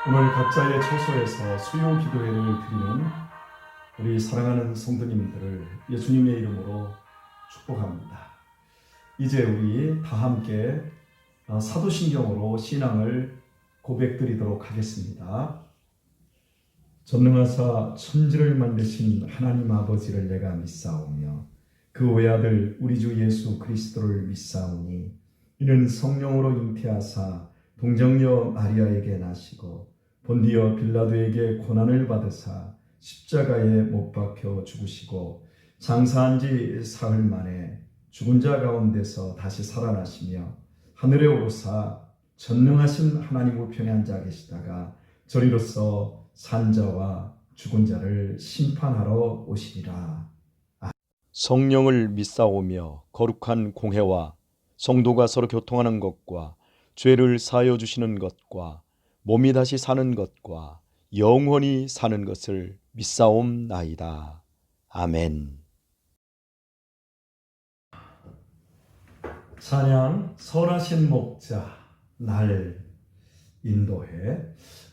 오늘 각자의 처소에서 수요 기도회를 드리는 우리 사랑하는 성도님들을 예수님의 이름으로 축복합니다. 이제 우리 다 함께 사도신경으로 신앙을 고백드리도록 하겠습니다. 전능하사 천지를 만드신 하나님 아버지를 내가 믿사오며 그 외아들 우리 주 예수 그리스도를 믿사오니 이는 성령으로 잉태하사 동정녀 마리아에게 나시고 본디어 빌라도에게 고난을 받으사 십자가에 못 박혀 죽으시고 장사한 지 사흘 만에 죽은 자 가운데서 다시 살아나시며 하늘에 오르사 전능하신 하나님 우편에 앉아 계시다가 저리로서 산자와 죽은 자를 심판하러 오시리라. 성령을 믿사오며 거룩한 공회와 성도가 서로 교통하는 것과 죄를 사하여 주시는 것과 몸이 다시 사는 것과 영원히 사는 것을 믿사옵나이다. 아멘. 찬양 선하신 목자 날 인도해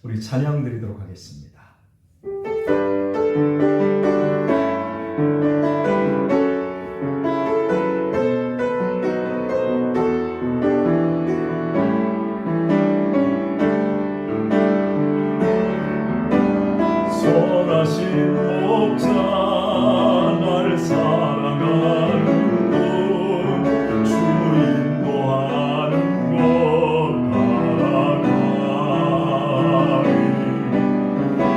우리 찬양 드리도록 하겠습니다. 선하신 목자 날 사랑하는 것 주 인도하는 것 바라나니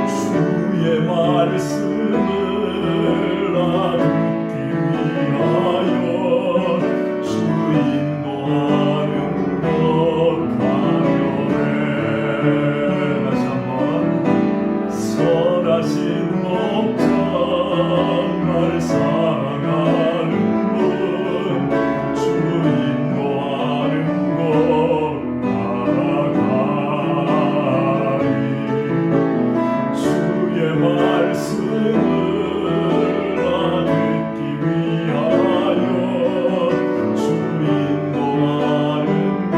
주의 말씀을 듣기 위하여 주 인도하는 것 가려네. 다시 한번 선하신 목자 날 사랑하는 분 주 인도하는 것 따라가리 주의 말씀을 듣기 위하여 주 인도하는 것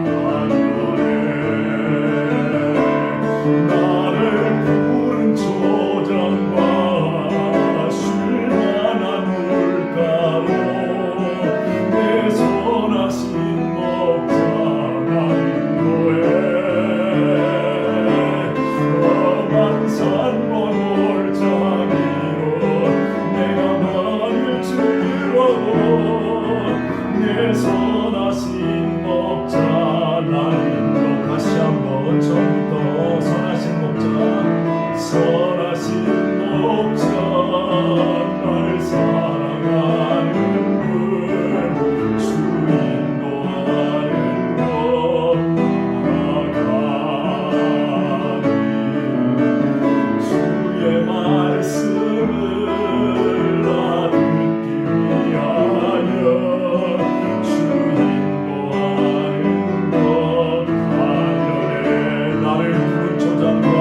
가려네. 나를 푸른 초장과 쉴만한 물가로 내 선하신 목자 나 인도해. 험한 산과 골짜기로 내가 다닐지라도 내 선하신 목자 나 인도. 다시 한번 처음부터 선하신 목자 선하신 목자 날 사랑하는 분 주 인도하는 것 따라가리 주의 말씀을 듣기 위하여 주 인도하는 것 가려네. 나를 푸른 초장과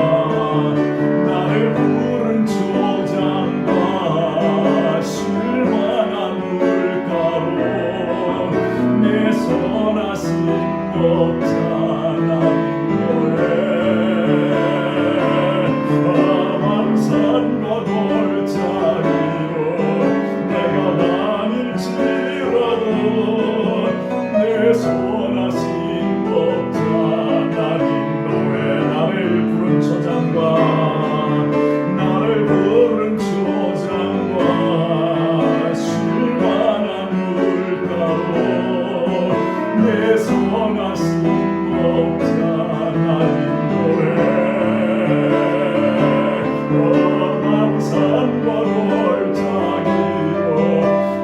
나를 푸른 초장과 쉴만한 물가로 내 선하신 목자 나 인도해. 험한 산과 골짜기로 내가 다닐지라도 내 선하신 목자 나 인도해. 나를 푸른 초장과 나를 푸른 초장과 쉴만한 물가로 내 선하신 목자 나 인도해. 험한 산과 골짜기로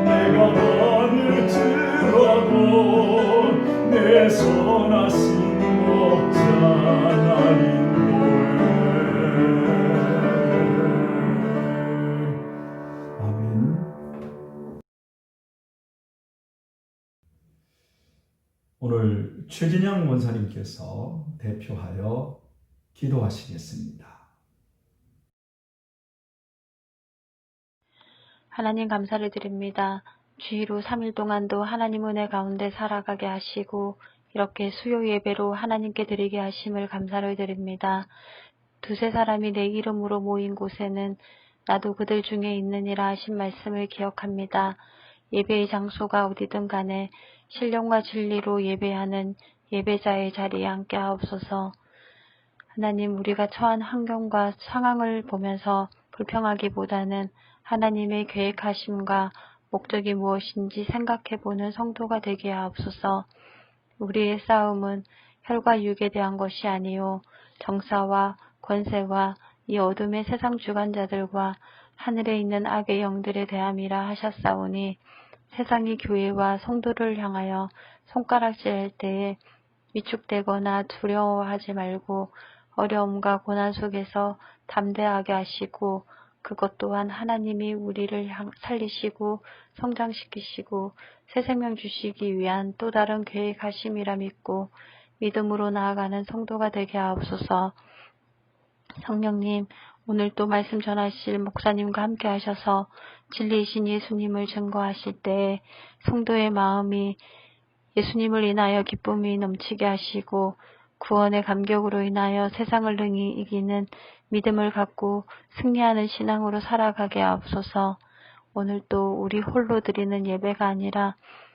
내가 다닐지라도 내 선하신 목자 나 인도해. 아멘. 오늘 최진양 원사님께서 대표하여 기도하시겠습니다. 하나님 감사를 드립니다. 주의로 3일 동안도 하나님 은혜 가운데 살아가게 하시고 이렇게 수요 예배로 하나님께 드리게 하심을 감사를 드립니다. 두세 사람이 내 이름으로 모인 곳에는 나도 그들 중에 있느니라 하신 말씀을 기억합니다. 예배의 장소가 어디든 간에 신령과 진리로 예배하는 예배자의 자리에 앉게 하옵소서. 하나님, 우리가 처한 환경과 상황을 보면서 불평하기보다는 하나님의 계획하심과 목적이 무엇인지 생각해보는 성도가 되게 하옵소서. 우리의 싸움은 혈과 육에 대한 것이 아니요 정사와 권세와 이 어둠의 세상 주관자들과 하늘에 있는 악의 영들에 대함이라 하셨사오니, 세상이 교회와 성도를 향하여 손가락질할 때에 위축되거나 두려워하지 말고 어려움과 고난 속에서 담대하게 하시고, 그것 또한 하나님이 우리를 살리시고 성장시키시고 새 생명 주시기 위한 또 다른 계획하심이라 믿고 믿음으로 나아가는 성도가 되게 하옵소서. 성령님, 오늘 또 말씀 전하실 목사님과 함께 하셔서 진리이신 예수님을 증거하실 때에 성도의 마음이 예수님을 인하여 기쁨이 넘치게 하시고 구원의 감격으로 인하여 세상을 능히 이기는 믿음을 갖고 승리하는 신앙으로 살아가게 하옵소서. 오늘 또 우리 홀로 드리는 예배가 아니라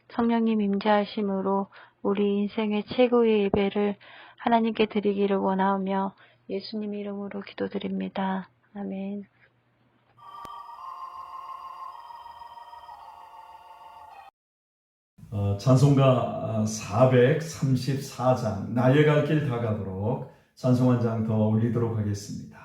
성령님 임재하심으로 우리 인생의 최고의 예배를 하나님께 드리기를 원하며 예수님 이름으로 기도드립니다. 아멘. 찬송가 434장 나의 갈 길 다가도록 찬송 한 장 더 올리도록 하겠습니다.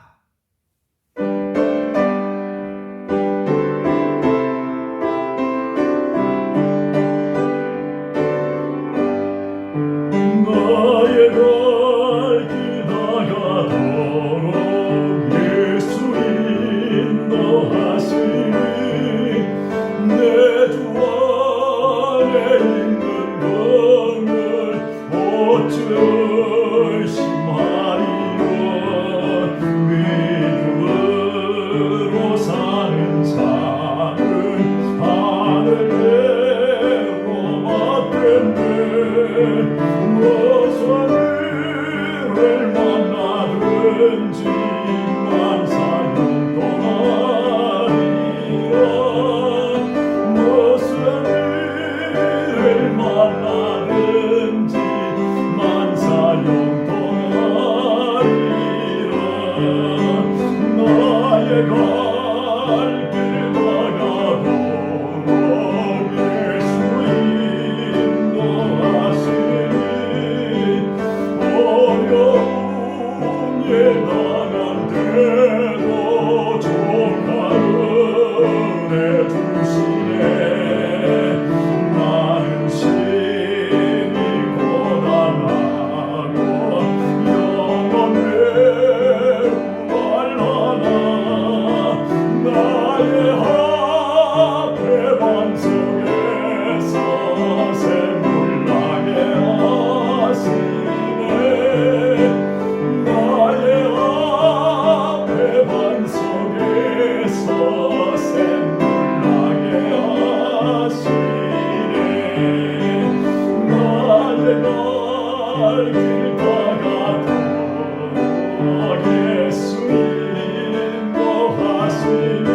나의 갈 길 다가도록 예수 인도하시니 내 주 안에 있는 것을 어찌 의심하리요. 믿음으로 사는 자는 하늘대로 받겠네. 무슨 일을 만나든지 만사는 떠나리라. 무슨 일을 만나든지 만사는 떠나리라. 나의 갈 길 다가도록 예수 인도하시니 어려움에 당한 때도 좋은 은혜 주시네. 나는 심히 고단하고 영원 매우 알라나. 나의 앞에 반석에서 샘물 나게 하시네. 나의 앞에 반석에서 샘물 나게 하시네. 나의 갈 길 다가도록 예수 인도하시니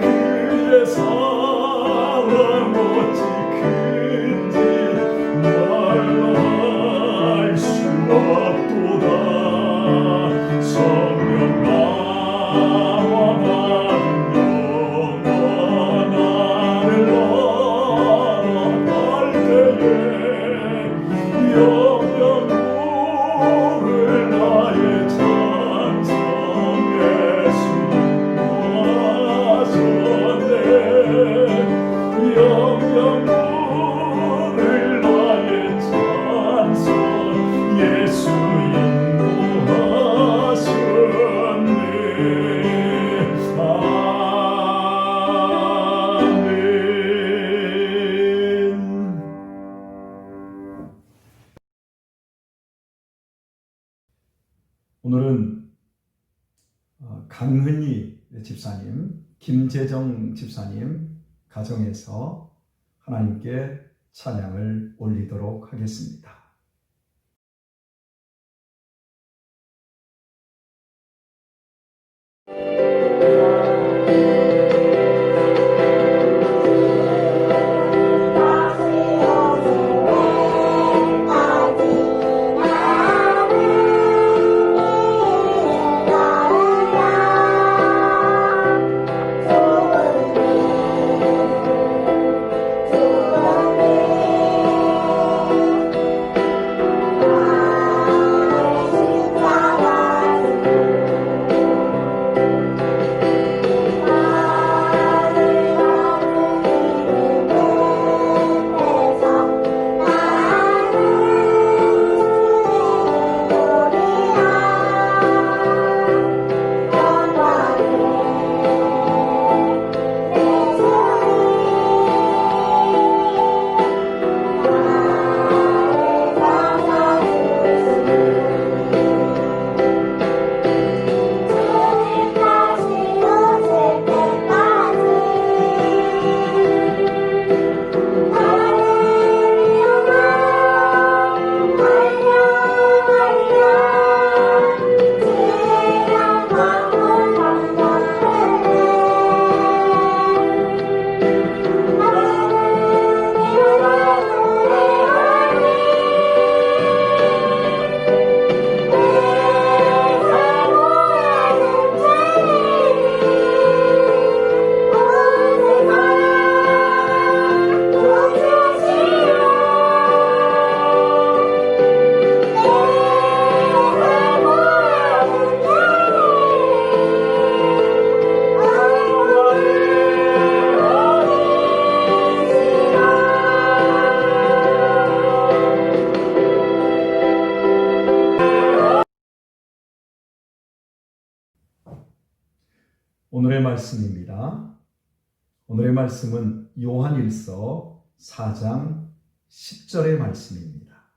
그의 사랑 어찌 큰지 말로 할 수 없도다. 성령 나와 받은 영원 나를 알아갈 때에 영영 모를 나의 찬송 예수 인도하셨네. 영영 모를 나의 찬송 예수 인도하셨네. 아멘. 오늘은 강은희 집사님, 김재정 집사님 가정에서 하나님께 찬양을 올리도록 하겠습니다. 오늘의 말씀입니다. 오늘의 말씀은 요한일서 4장 10절의 말씀입니다.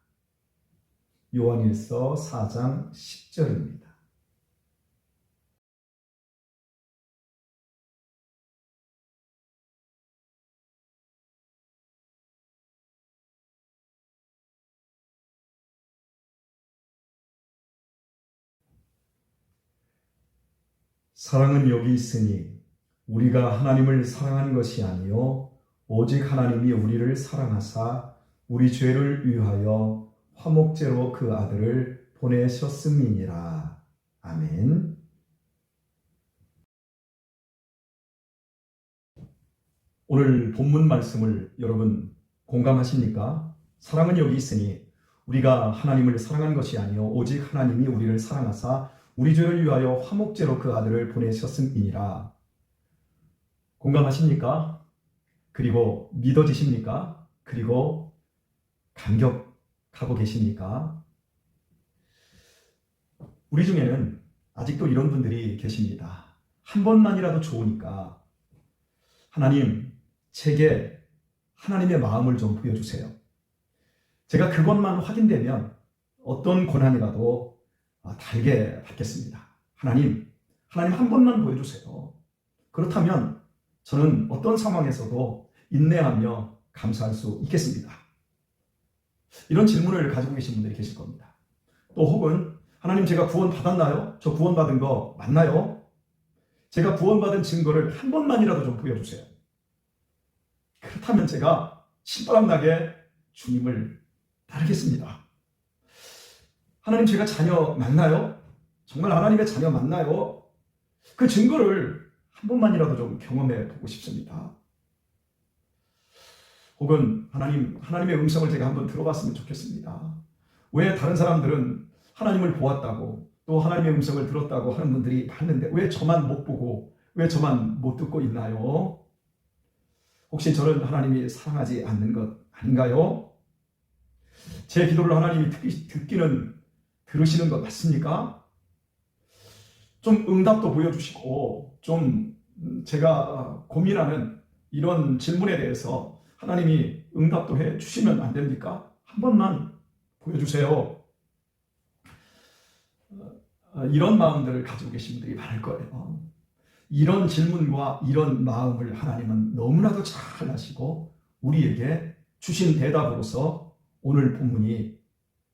요한일서 4장 10절입니다. 사랑은 여기 있으니 우리가 하나님을 사랑한 것이 아니요 오직 하나님이 우리를 사랑하사 우리 죄를 위하여 화목제로 그 아들을 보내셨음이니라. 아멘. 오늘 본문 말씀을 여러분 공감하십니까? 사랑은 여기 있으니 우리가 하나님을 사랑한 것이 아니요 오직 하나님이 우리를 사랑하사 우리 죄를 위하여 화목제로 그 아들을 보내셨음이니라. 공감하십니까? 그리고 믿어지십니까? 그리고 감격하고 계십니까? 우리 중에는 아직도 이런 분들이 계십니다. 한 번만이라도 좋으니까 하나님, 제게 하나님의 마음을 좀 보여주세요. 제가 그것만 확인되면 어떤 고난이라도 달게 받겠습니다. 하나님 한 번만 보여주세요. 그렇다면 저는 어떤 상황에서도 인내하며 감사할 수 있겠습니다. 이런 질문을 가지고 계신 분들이 계실 겁니다. 또 혹은 하나님 제가 구원 받았나요? 저 구원 받은 거 맞나요? 제가 구원 받은 증거를 한 번만이라도 좀 보여주세요. 그렇다면 제가 신바람나게 주님을 따르겠습니다. 하나님 제가 자녀 맞나요? 정말 하나님의 자녀 맞나요? 그 증거를 한 번만이라도 좀 경험해 보고 싶습니다. 혹은 하나님의 음성을 제가 한번 들어봤으면 좋겠습니다. 왜 다른 사람들은 하나님을 보았다고 또 하나님의 음성을 들었다고 하는 분들이 많은데 왜 저만 못 보고 왜 저만 못 듣고 있나요? 혹시 저를 하나님이 사랑하지 않는 것 아닌가요? 제 기도를 하나님이 듣기는 들으시는 것 맞습니까? 좀 응답도 보여주시고 좀 제가 고민하는 이런 질문에 대해서 하나님이 응답도 해주시면 안 됩니까? 한 번만 보여주세요. 이런 마음들을 가지고 계신 분들이 많을 거예요. 이런 질문과 이런 마음을 하나님은 너무나도 잘 아시고 우리에게 주신 대답으로서 오늘 본문이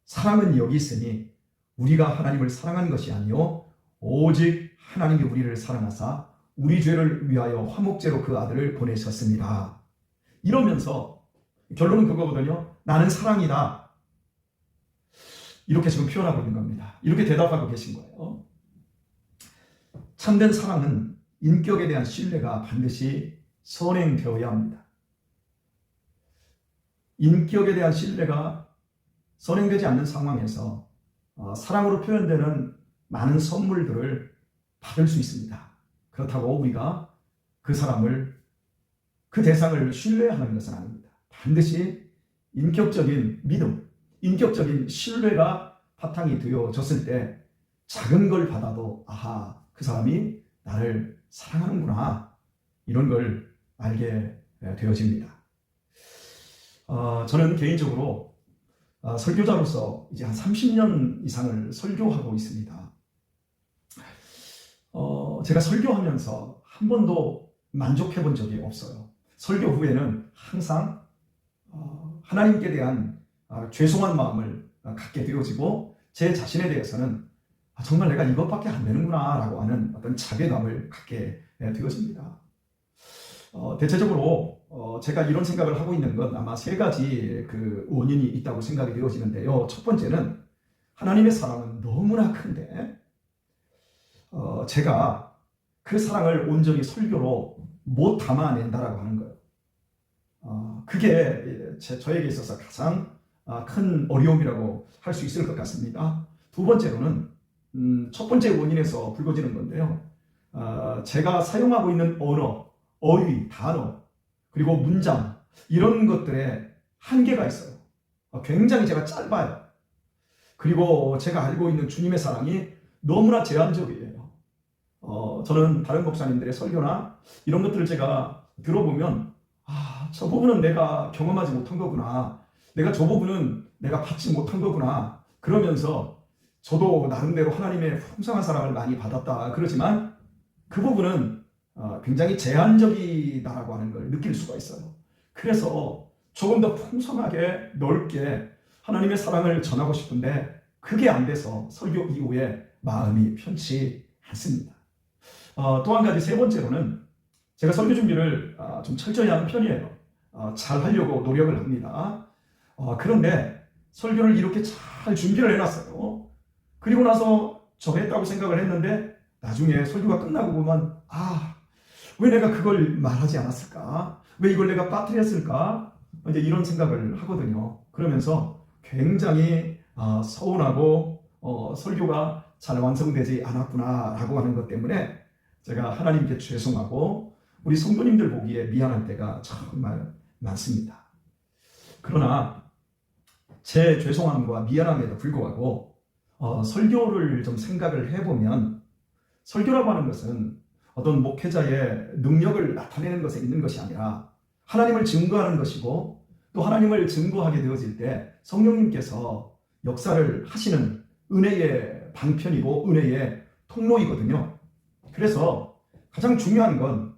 사랑은 여기 있으니 우리가 하나님을 사랑한 것이 아니요 오직 하나님이 우리를 사랑하사 우리 죄를 위하여 화목제로 그 아들을 보내셨습니다. 이러면서 결론은 그거거든요. 나는 사랑이다. 이렇게 지금 표현하고 있는 겁니다. 이렇게 대답하고 계신 거예요. 참된 사랑은 인격에 대한 신뢰가 반드시 선행되어야 합니다. 인격에 대한 신뢰가 선행되지 않는 상황에서 사랑으로 표현되는 많은 선물들을 받을 수 있습니다. 그렇다고 우리가 그 사람을, 그 대상을 신뢰하는 것은 아닙니다. 반드시 인격적인 믿음, 인격적인 신뢰가 바탕이 되어졌을 때 작은 걸 받아도 아하, 그 사람이 나를 사랑하는구나, 이런 걸 알게 되어집니다. 저는 개인적으로 설교자로서 이제 한 30년 이상을 설교하고 있습니다. 제가 설교하면서 한 번도 만족해 본 적이 없어요. 설교 후에는 항상 하나님께 대한 죄송한 마음을 갖게 되어지고 제 자신에 대해서는 정말 내가 이것밖에 안 되는구나 라고 하는 어떤 자괴감을 갖게 되어집니다. 대체적으로 제가 이런 생각을 하고 있는 건 아마 세 가지 그 원인이 있다고 생각이 되어지는데요. 첫 번째는 하나님의 사랑은 너무나 큰데 제가 그 사랑을 온전히 설교로 못 담아낸다라고 하는 거예요. 그게 저에게 있어서 가장 큰 어려움이라고 할 수 있을 것 같습니다. 두 번째로는 첫 번째 원인에서 불거지는 건데요. 제가 사용하고 있는 언어, 어휘, 단어, 그리고 문장, 이런 것들에 한계가 있어요. 굉장히 제가 짧아요. 그리고 제가 알고 있는 주님의 사랑이 너무나 제한적이에요. 저는 다른 목사님들의 설교나 이런 것들을 제가 들어보면 저 부분은 내가 경험하지 못한 거구나, 내가 저 부분은 내가 받지 못한 거구나, 그러면서 저도 나름대로 하나님의 풍성한 사랑을 많이 받았다, 그러지만 그 부분은 굉장히 제한적이다라고 하는 걸 느낄 수가 있어요. 그래서 조금 더 풍성하게 넓게 하나님의 사랑을 전하고 싶은데 그게 안 돼서 설교 이후에 마음이 편치 않습니다. 또 한 가지, 세 번째로는 제가 설교 준비를 좀 철저히 하는 편이에요. 잘 하려고 노력을 합니다. 그런데 설교를 이렇게 잘 준비를 해놨어요. 그리고 나서 저했다고 생각을 했는데 나중에 설교가 끝나고 보면 왜 내가 그걸 말하지 않았을까? 왜 이걸 내가 빠뜨렸을까? 이제 이런 생각을 하거든요. 그러면서 굉장히 서운하고 설교가 잘 완성되지 않았구나라고 하는 것 때문에 제가 하나님께 죄송하고 우리 성도님들 보기에 미안할 때가 정말 많습니다. 그러나 제 죄송함과 미안함에도 불구하고 설교를 좀 생각을 해보면 설교라고 하는 것은 어떤 목회자의 능력을 나타내는 것에 있는 것이 아니라 하나님을 증거하는 것이고, 또 하나님을 증거하게 되어질 때 성령님께서 역사를 하시는 은혜의 방편이고 은혜의 통로이거든요. 그래서 가장 중요한 건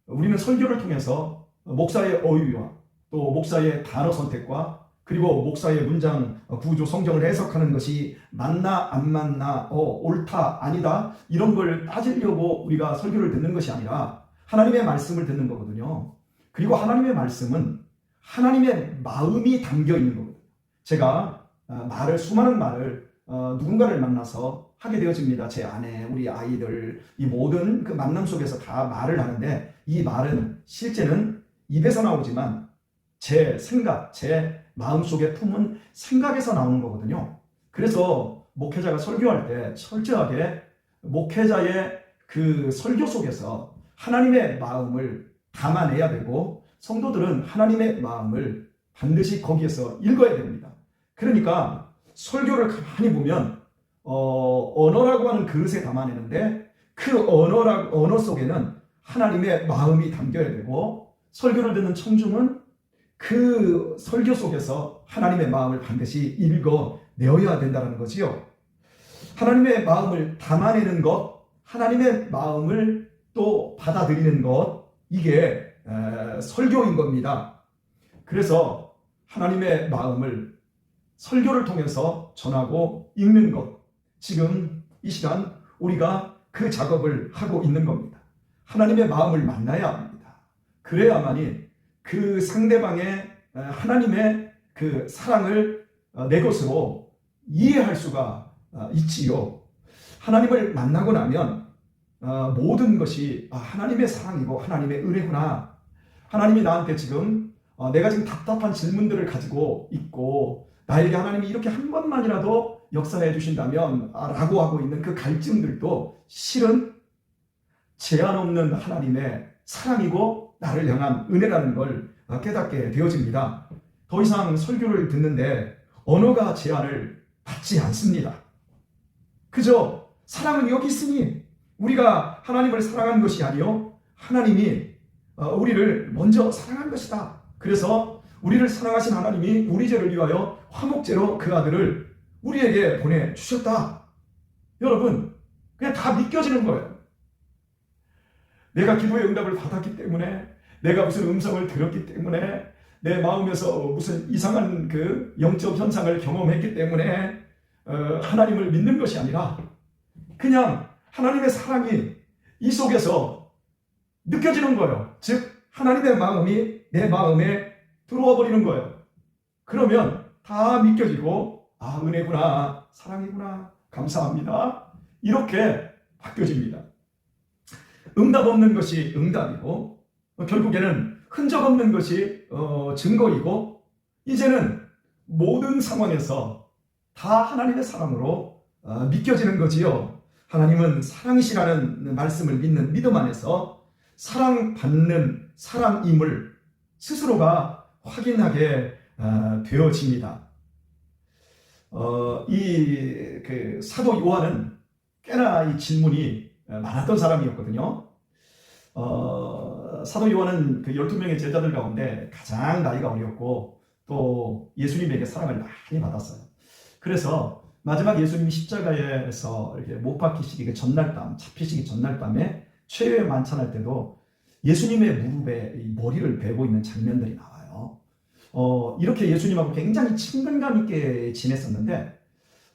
우리는 설교를 통해서 목사의 어휘와 또 목사의 단어 선택과 그리고 목사의 문장 구조 성경을 해석하는 것이 맞나 안 맞나, 옳다 아니다, 이런 걸 따지려고 우리가 설교를 듣는 것이 아니라 하나님의 말씀을 듣는 거거든요. 그리고 하나님의 말씀은 하나님의 마음이 담겨 있는 거거든요. 제가 수많은 말을 누군가를 만나서 하게 되어집니다. 제 아내, 우리 아이들, 이 모든 그 만남 속에서 다 말을 하는데 이 말은 실제는 입에서 나오지만 제 생각, 제 마음속에 품은 생각에서 나오는 거거든요. 그래서 목회자가 설교할 때 철저하게 목회자의 그 설교 속에서 하나님의 마음을 담아내야 되고, 성도들은 하나님의 마음을 반드시 거기에서 읽어야 됩니다. 그러니까 설교를 가만히 보면 언어라고 하는 그릇에 담아내는데 그 언어 속에는 하나님의 마음이 담겨야 되고, 설교를 듣는 청중은 그 설교 속에서 하나님의 마음을 반드시 읽어내어야 된다는 거지요. 하나님의 마음을 담아내는 것, 하나님의 마음을 또 받아들이는 것, 이게 설교인 겁니다. 그래서 하나님의 마음을 설교를 통해서 전하고 읽는 것, 지금 이 시간 우리가 그 작업을 하고 있는 겁니다. 하나님의 마음을 만나야 합니다. 그래야만이 그 상대방의 하나님의 그 사랑을 내 것으로 이해할 수가 있지요. 하나님을 만나고 나면 모든 것이 하나님의 사랑이고 하나님의 은혜구나. 하나님이 나한테 지금 내가 지금 답답한 질문들을 가지고 있고 나에게 하나님이 이렇게 한 번만이라도 역사해 주신다면 라고 하고 있는 그 갈증들도 실은 제한 없는 하나님의 사랑이고 나를 향한 은혜라는 걸 깨닫게 되어집니다. 더 이상 설교를 듣는데 언어가 제한을 받지 않습니다. 그저 사랑은 여기 있으니 우리가 하나님을 사랑한 것이 아니요 하나님이 우리를 먼저 사랑한 것이다. 그래서 우리를 사랑하신 하나님이 우리 죄를 위하여 화목제로 그 아들을 우리에게 보내주셨다. 여러분 그냥 다 믿겨지는 거예요. 내가 기도의 응답을 받았기 때문에, 내가 무슨 음성을 들었기 때문에, 내 마음에서 무슨 이상한 그 영적 현상을 경험했기 때문에 하나님을 믿는 것이 아니라 그냥 하나님의 사랑이 이 속에서 느껴지는 거예요. 즉 하나님의 마음이 내 마음에 들어와 버리는 거예요. 그러면 다 믿겨지고 은혜구나, 사랑이구나, 감사합니다, 이렇게 바뀌어집니다. 응답 없는 것이 응답이고 결국에는 흔적 없는 것이 증거이고 이제는 모든 상황에서 다 하나님의 사랑으로 믿겨지는 거지요. 하나님은 사랑이시라는 말씀을 믿는 믿음 안에서 사랑받는 사람임을 스스로가 확인하게 되어집니다. 그 사도 요한은 꽤나 이 질문이 많았던 사람이었거든요. 사도 요한은 그 12명의 제자들 가운데 가장 나이가 어렸고 또 예수님에게 사랑을 많이 받았어요. 그래서 마지막 예수님이 십자가에서 이렇게 못 박히시기 그 전날 밤, 잡히시기 전날 밤에 최후의 만찬할 때도 예수님의 무릎에 머리를 베고 있는 장면들이 나와요. 이렇게 예수님하고 굉장히 친근감 있게 지냈었는데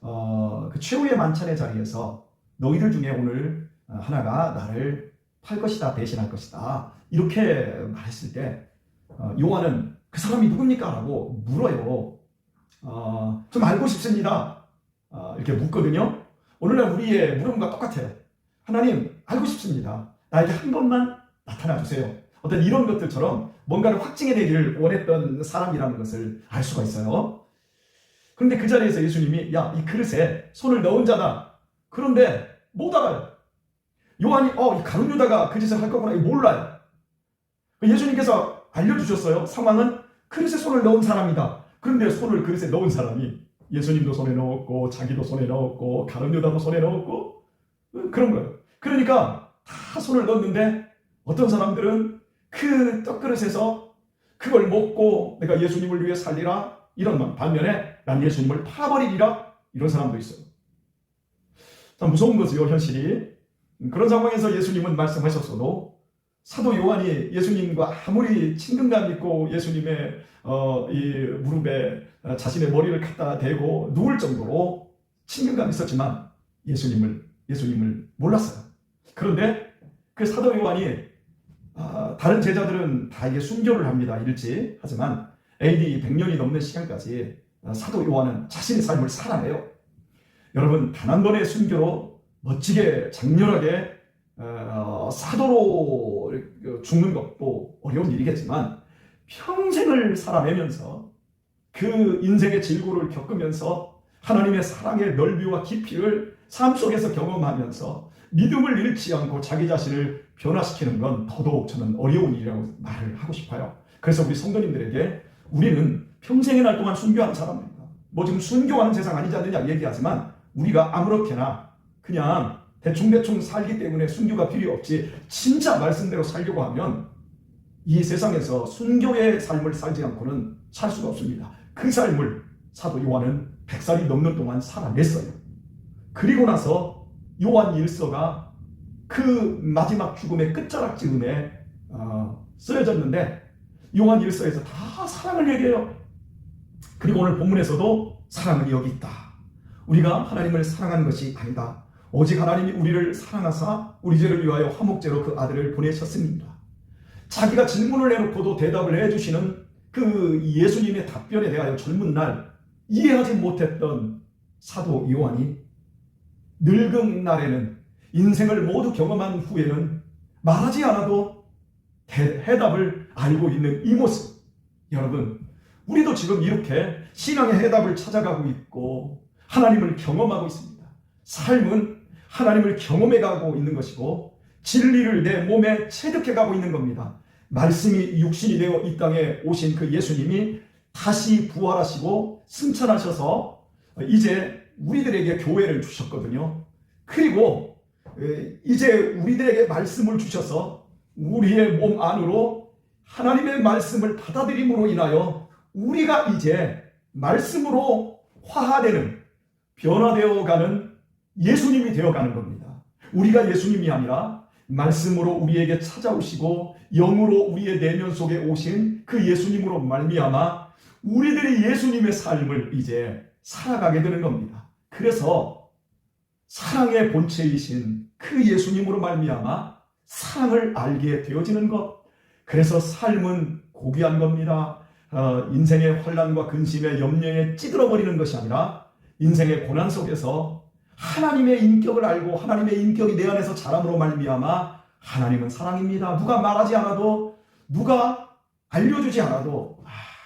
그 최후의 만찬의 자리에서 너희들 중에 오늘 하나가 나를 팔 것이다, 배신할 것이다, 이렇게 말했을 때 요한은 그 사람이 누굽니까? 라고 물어요. 좀 알고 싶습니다. 이렇게 묻거든요. 오늘날 우리의 물음과 똑같아요. 하나님, 알고 싶습니다. 나에게 한 번만 나타나 주세요. 어떤 이런 것들처럼 뭔가를 확증해내기를 원했던 사람이라는 것을 알 수가 있어요. 그런데 그 자리에서 예수님이 야, 이 그릇에 손을 넣은 자다. 그런데 못 알아요. 요한이 이 가룟 유다가 그 짓을 할 거구나 이거 몰라요. 예수님께서 알려주셨어요. 상황은 그릇에 손을 넣은 사람이다. 그런데 손을 그릇에 넣은 사람이 예수님도 손에 넣었고 자기도 손에 넣었고 가룟 유다도 손에 넣었고 그런 거예요. 그러니까 다 손을 넣었는데 어떤 사람들은 그 떡그릇에서 그걸 먹고 내가 예수님을 위해 살리라 이런 말, 반면에 난 예수님을 팔아버리리라 이런 사람도 있어요. 참 무서운 거지요, 현실이. 그런 상황에서 예수님은 말씀하셨어도 사도 요한이 예수님과 아무리 친근감 있고 예수님의 이 무릎에 자신의 머리를 갖다 대고 누울 정도로 친근감이 있었지만 예수님을 몰랐어요. 그런데 그 사도 요한이 다른 제자들은 다 이게 순교를 합니다, 일찍. 하지만 AD 100년이 넘는 시간까지 사도 요한은 자신의 삶을 살아내요. 여러분, 단 한 번의 순교로 멋지게 장렬하게 사도로 죽는 것도 어려운 일이겠지만 평생을 살아내면서 그 인생의 질고를 겪으면서 하나님의 사랑의 넓이와 깊이를 삶 속에서 경험하면서 믿음을 잃지 않고 자기 자신을 변화시키는 건 더더욱 저는 어려운 일이라고 말을 하고 싶어요. 그래서 우리 성도님들에게 우리는 평생의 날 동안 순교하는 사람입니다. 뭐 지금 순교하는 세상 아니지 않느냐 얘기하지만 우리가 아무렇게나 그냥 대충 살기 때문에 순교가 필요 없지, 진짜 말씀대로 살려고 하면 이 세상에서 순교의 삶을 살지 않고는 살 수가 없습니다. 그 삶을 사도 요한은 100살이 넘는 동안 살아냈어요. 그리고 나서 요한 일서가 그 마지막 죽음의 끝자락쯤에 쓰여졌는데 요한 일서에서 다 사랑을 얘기해요. 그리고 오늘 본문에서도 사랑은 여기 있다. 우리가 하나님을 사랑하는 것이 아니다. 오직 하나님이 우리를 사랑하사 우리 죄를 위하여 화목제로 그 아들을 보내셨습니다. 자기가 질문을 해놓고도 대답을 해주시는 그 예수님의 답변에 대하여 젊은 날 이해하지 못했던 사도 요한이 늙은 날에는, 인생을 모두 경험한 후에는 말하지 않아도 해답을 알고 있는 이 모습. 여러분, 우리도 지금 이렇게 신앙의 해답을 찾아가고 있고 하나님을 경험하고 있습니다. 삶은 하나님을 경험해가고 있는 것이고 진리를 내 몸에 체득해가고 있는 겁니다. 말씀이 육신이 되어 이 땅에 오신 그 예수님이 다시 부활하시고 승천하셔서 이제 우리들에게 교회를 주셨거든요. 그리고 이제 우리들에게 말씀을 주셔서 우리의 몸 안으로 하나님의 말씀을 받아들임으로 인하여 우리가 이제 말씀으로 화하되는, 변화되어가는 예수님이 되어가는 겁니다. 우리가 예수님이 아니라 말씀으로 우리에게 찾아오시고 영으로 우리의 내면 속에 오신 그 예수님으로 말미암아 우리들이 예수님의 삶을 이제 살아가게 되는 겁니다. 그래서 사랑의 본체이신 그 예수님으로 말미암아 사랑을 알게 되어지는 것. 그래서 삶은 고귀한 겁니다. 인생의 환난과 근심에 염려에 찌들어버리는 것이 아니라 인생의 고난 속에서 하나님의 인격을 알고 하나님의 인격이 내 안에서 자람으로 말미암아 하나님은 사랑입니다. 누가 말하지 않아도, 누가 알려주지 않아도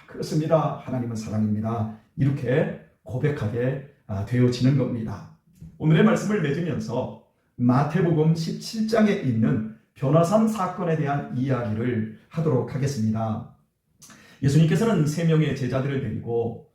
그렇습니다. 하나님은 사랑입니다. 이렇게 고백하게 되어지는 겁니다. 오늘의 말씀을 맺으면서 마태복음 17장에 있는 변화산 사건에 대한 이야기를 하도록 하겠습니다. 예수님께서는 3명의 제자들을 데리고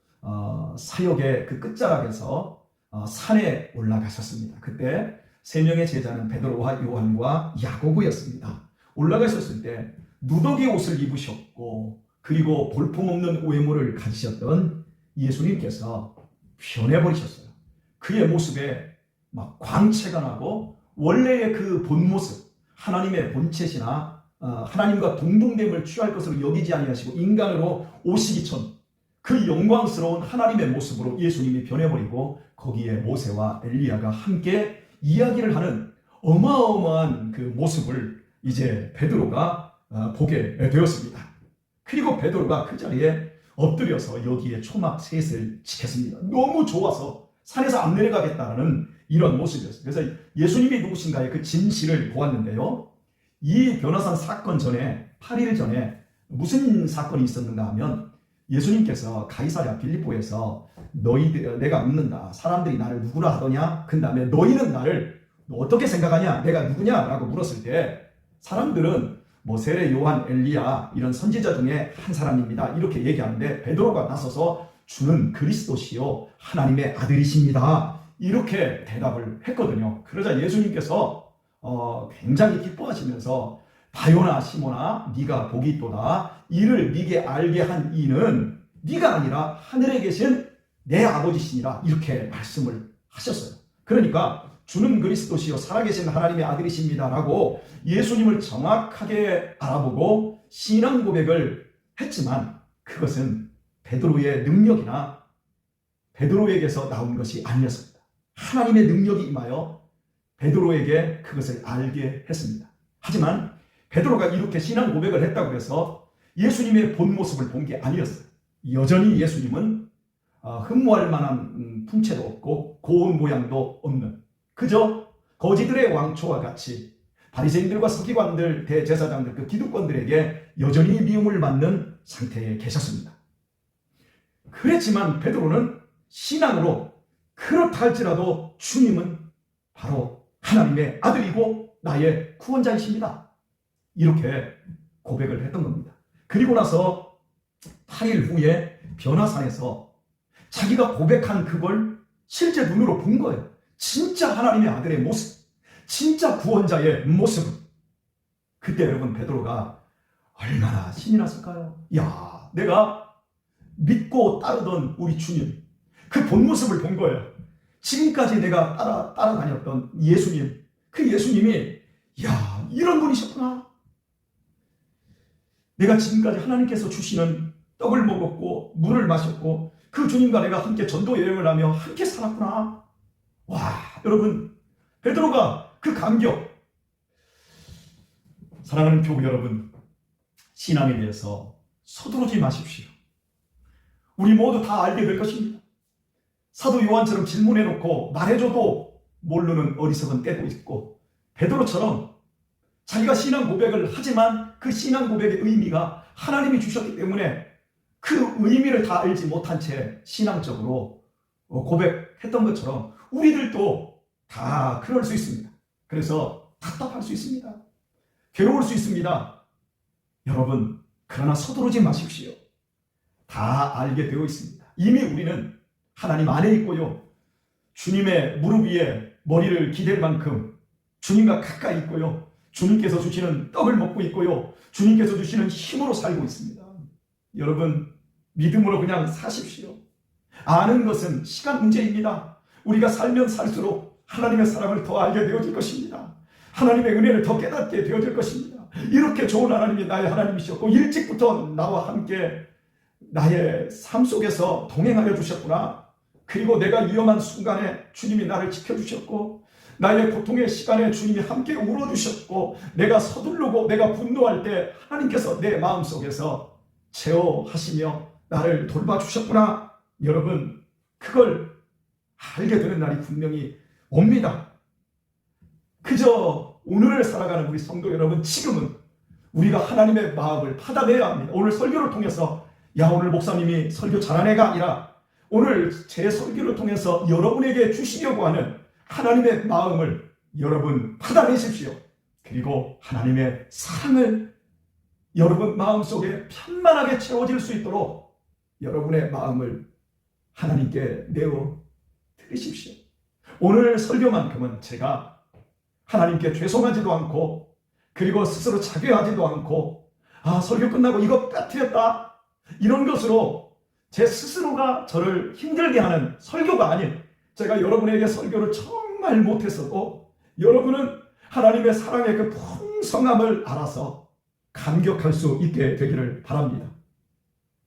사역의 그 끝자락에서 산에 올라가셨습니다. 그때 3명의 제자는 베드로와 요한과 야고보였습니다. 올라가셨을 때 누더기 옷을 입으셨고 그리고 볼품없는 외모를 가지셨던 예수님께서 변해버리셨어요. 그의 모습에 막 광채가 나고 원래의 그 본 모습, 하나님의 본체시나 하나님과 동등됨을 취할 것으로 여기지 아니하시고 인간으로 오시기 전 그 영광스러운 하나님의 모습으로 예수님이 변해버리고 거기에 모세와 엘리야가 함께 이야기를 하는 어마어마한 그 모습을 이제 베드로가 보게 되었습니다. 그리고 베드로가 그 자리에 엎드려서 여기에 초막 셋을 지켰습니다. 너무 좋아서 산에서 안 내려가겠다는 이런 모습이었어요. 그래서 예수님이 누구신가의 그 진실을 보았는데요. 이 변화산 사건 전에 8일 전에 무슨 사건이 있었는가 하면 예수님께서 가이사랴 빌립보에서 너희들 내가 묻는다. 사람들이 나를 누구라 하더냐? 그 다음에 너희는 나를 어떻게 생각하냐? 내가 누구냐? 라고 물었을 때 사람들은 세례, 요한, 엘리야 이런 선지자 중에 한 사람입니다. 이렇게 얘기하는데 베드로가 나서서 주는 그리스도시요 하나님의 아들이십니다. 이렇게 대답을 했거든요. 그러자 예수님께서 굉장히 기뻐하시면서 바요나 시몬아 네가 복이 있도다. 이를 네게 알게 한 이는 네가 아니라 하늘에 계신 내 아버지시니라 이렇게 말씀을 하셨어요. 그러니까 주는 그리스도시요 살아계신 하나님의 아들이십니다 라고 예수님을 정확하게 알아보고 신앙 고백을 했지만 그것은 베드로의 능력이나 베드로에게서 나온 것이 아니었습니다. 하나님의 능력이 임하여 베드로에게 그것을 알게 했습니다. 하지만 베드로가 이렇게 신앙 고백을 했다고 해서 예수님의 본 모습을 본 게 아니었어요. 여전히 예수님은 흠모할 만한 풍채도 없고 고운 모양도 없는 그저 거지들의 왕초와 같이 바리새인들과 서기관들, 대제사장들, 그 기득권들에게 여전히 미움을 받는 상태에 계셨습니다. 그랬지만 베드로는 신앙으로 그렇다 할지라도 주님은 바로 하나님의 아들이고 나의 구원자이십니다. 이렇게 고백을 했던 겁니다. 그리고 나서 8일 후에 변화산에서 자기가 고백한 그걸 실제 눈으로 본 거예요. 진짜 하나님의 아들의 모습, 진짜 구원자의 모습. 그때 여러분 베드로가 얼마나 신이 났을까요? 야, 내가 믿고 따르던 우리 주님, 그 본 모습을 본 거예요. 지금까지 내가 따라다녔던 예수님, 그 예수님이 이런 분이셨구나. 내가 지금까지 하나님께서 주시는 떡을 먹었고 물을 마셨고 그 주님과 내가 함께 전도 여행을 하며 함께 살았구나. 와, 여러분, 베드로가 그 감격. 사랑하는 교우 여러분, 신앙에 대해서 서두르지 마십시오. 우리 모두 다 알게 될 것입니다. 사도 요한처럼 질문해놓고 말해줘도 모르는 어리석은 때도 있고, 베드로처럼 자기가 신앙 고백을 하지만 그 신앙 고백의 의미가 하나님이 주셨기 때문에 그 의미를 다 알지 못한 채 신앙적으로 고백했던 것처럼 우리들도 다 그럴 수 있습니다. 그래서 답답할 수 있습니다. 괴로울 수 있습니다. 여러분, 그러나 서두르지 마십시오. 다 알게 되어 있습니다. 이미 우리는 하나님 안에 있고요. 주님의 무릎 위에 머리를 기댈 만큼 주님과 가까이 있고요. 주님께서 주시는 떡을 먹고 있고요. 주님께서 주시는 힘으로 살고 있습니다. 여러분, 믿음으로 그냥 사십시오. 아는 것은 시간 문제입니다. 우리가 살면 살수록 하나님의 사랑을 더 알게 되어질 것입니다. 하나님의 은혜를 더 깨닫게 되어질 것입니다. 이렇게 좋은 하나님이 나의 하나님이셨고 일찍부터 나와 함께 나의 삶 속에서 동행하여 주셨구나. 그리고 내가 위험한 순간에 주님이 나를 지켜주셨고 나의 고통의 시간에 주님이 함께 울어주셨고 내가 서두르고 내가 분노할 때 하나님께서 내 마음속에서 제어하시며 나를 돌봐주셨구나. 여러분, 그걸 알게 되는 날이 분명히 옵니다. 그저 오늘을 살아가는 우리 성도 여러분, 지금은 우리가 하나님의 마음을 받아내야 합니다. 오늘 설교를 통해서 오늘 목사님이 설교 잘한 애가 아니라 오늘 제 설교를 통해서 여러분에게 주시려고 하는 하나님의 마음을 여러분 받아내십시오. 그리고 하나님의 사랑을 여러분 마음속에 편만하게 채워질 수 있도록 여러분의 마음을 하나님께 내어 드리십시오. 오늘 설교만큼은 제가 하나님께 죄송하지도 않고 그리고 스스로 자괴하지도 않고 설교 끝나고 이거 빠뜨렸다 이런 것으로 제 스스로가 저를 힘들게 하는 설교가 아닌, 제가 여러분에게 설교를 정말 못했어도 여러분은 하나님의 사랑의 그 풍성함을 알아서 감격할 수 있게 되기를 바랍니다.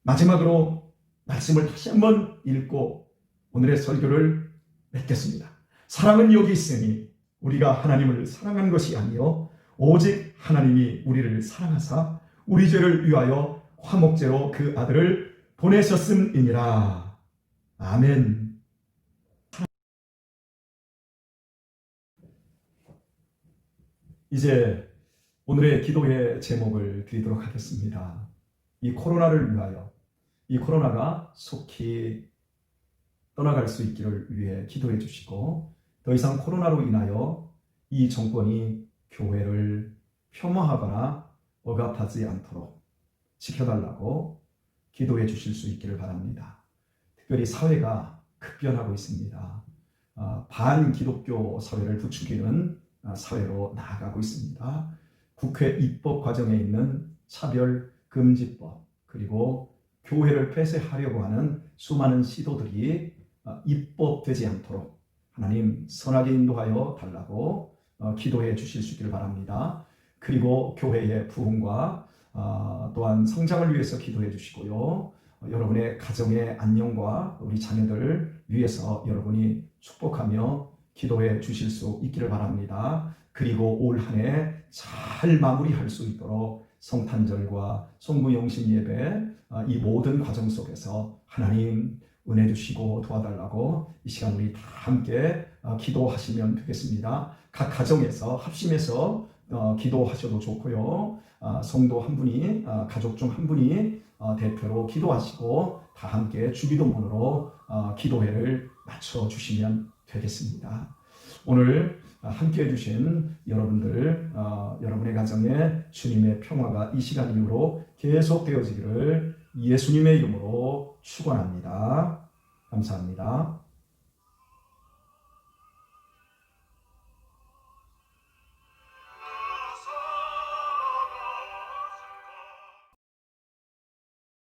마지막으로 말씀을 다시 한번 읽고 오늘의 설교를 맺겠습니다. 사랑은 여기 있으니 우리가 하나님을 사랑한 것이 아니요 오직 하나님이 우리를 사랑하사 우리 죄를 위하여 화목제로 그 아들을 보내셨음이니라. 아멘. 이제 오늘의 기도의 제목을 드리도록 하겠습니다. 이 코로나를 위하여, 이 코로나가 속히 떠나갈 수 있기를 위해 기도해 주시고 더 이상 코로나로 인하여 이 정권이 교회를 폄하하거나 억압하지 않도록 지켜달라고 기도해 주실 수 있기를 바랍니다. 특별히 사회가 급변하고 있습니다. 반기독교 사회를 부추기는 사회로 나아가고 있습니다. 국회 입법 과정에 있는 차별금지법, 그리고 교회를 폐쇄하려고 하는 수많은 시도들이 입법되지 않도록 하나님 선하게 인도하여 달라고 기도해 주실 수 있기를 바랍니다. 그리고 교회의 부흥과 또한 성장을 위해서 기도해 주시고요. 여러분의 가정의 안녕과 우리 자녀들을 위해서 여러분이 축복하며 기도해 주실 수 있기를 바랍니다. 그리고 올 한 해 잘 마무리할 수 있도록 성탄절과 송구영신 예배 이 모든 과정 속에서 하나님 은혜 주시고 도와달라고 이 시간 우리 다 함께 기도하시면 되겠습니다. 각 가정에서 합심해서 기도하셔도 좋고요. 성도 한 분이, 가족 중 한 분이 대표로 기도하시고 다 함께 주기도문으로 기도회를 마쳐주시면 되겠습니다. 오늘 함께 해주신 여러분들, 여러분의 가정에 주님의 평화가 이 시간 이후로 계속되어지기를 예수님의 이름으로 축원합니다. 감사합니다.